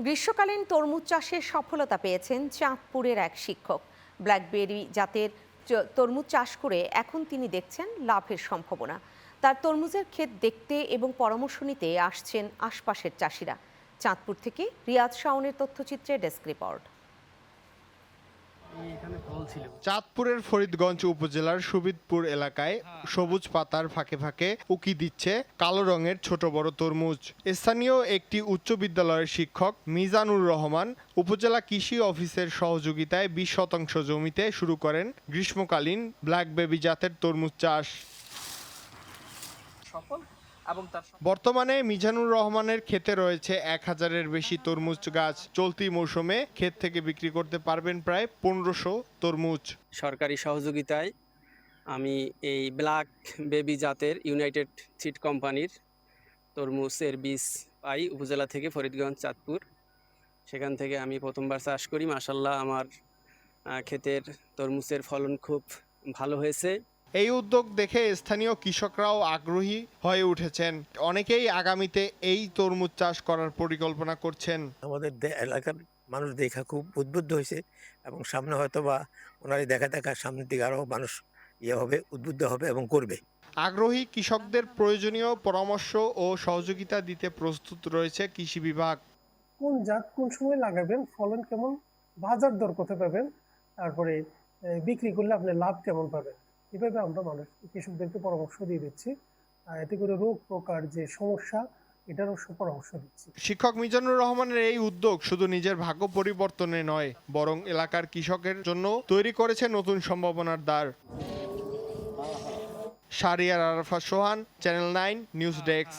গ্রীষ্মকালীন তরমুজ চাষে সফলতা পেয়েছেন চাঁদপুরের এক শিক্ষক। ব্ল্যাকবেরি জাতের তরমুজ চাষ করে এখন তিনি দেখছেন লাভের সম্ভাবনা। তার তরমুজের ক্ষেত দেখতে এবং পরামর্শ নিতে আসছেন আশপাশের চাষিরা। চাঁদপুর থেকে রিয়াজ শাওনের তথ্যচিত্রে ডেস্ক রিপোর্ট। চাঁদপুরের ফরিদগঞ্জ উপজেলার সুবিদপুর এলাকায় সবুজ পাতার ফাঁকে ফাঁকে উকি দিচ্ছে কালো রঙের ছোট বড় তরমুজ। স্থানীয় একটি উচ্চ বিদ্যালয়ের শিক্ষক মিজানুর রহমান উপজেলা কৃষি অফিসের সহযোগিতায় 20 শতাংশ জমিতে শুরু করেন গ্রীষ্মকালীন ব্ল্যাক বেবি জাতের তরমুজ চাষ। বর্তমানে মিজানুর রহমানের ক্ষেতে রয়েছে 1000-এর বেশি তরমুজ গাছ। চলতি মৌসুমে ক্ষেত থেকে বিক্রি করতে পারবেন প্রায় 1500 তরমুজ। সরকারি সহযোগিতায় আমি এই ব্ল্যাক বেবি জাতের ইউনাইটেড সিড কোম্পানির তরমুজের বীজ পাই উপজেলা থেকে ফরিদগঞ্জ চাঁদপুর। সেখান থেকে আমি প্রথমবার চাষ করি। মাশাআল্লাহ আমার ক্ষেতের তরমুজের ফলন খুব ভালো হয়েছে। এই উদ্যোগ দেখে স্থানীয় কৃষকরাও আগ্রহী হয়ে উঠেছেন। অনেকেই আগামীতে এই তরমুজ চাষ করার পরিকল্পনা করছেন। আমাদের এলাকার মানুষ দেখা খুব উদ্বুদ্ধ হয়েছে এবং সামনে হয়তো বা ওনারই দেখা সামনের দিকে আরও মানুষ হবে, উদ্বুদ্ধ হবে এবং করবে। আগ্রহী কৃষকদের প্রয়োজনীয় পরামর্শ ও সহযোগিতা দিতে প্রস্তুত রয়েছে কৃষি বিভাগ। কোন জাত কোন সময় লাগাবেন, ফলন কেমন, বাজার দর কোথায় পাবেন, তারপরে বিক্রি করলে আপনি লাভ কেমন পাবেন, এভাবে আমরা কৃষকদেরকে পরামর্শ দিয়ে দিচ্ছি। এতে করে রোগ পোকার যে সমস্যা এটারও পরামর্শ দিচ্ছি। শিক্ষক মিজানুর রহমানের এই উদ্যোগ শুধু নিজের ভাগ্য পরিবর্তনে নয়, বরং এলাকার কৃষকের জন্য তৈরি করেছে নতুন সম্ভাবনার দ্বার। শাহরিয়ার আরাফাত সোহান, চ্যানেল 9 নিউজ ডেস্ক।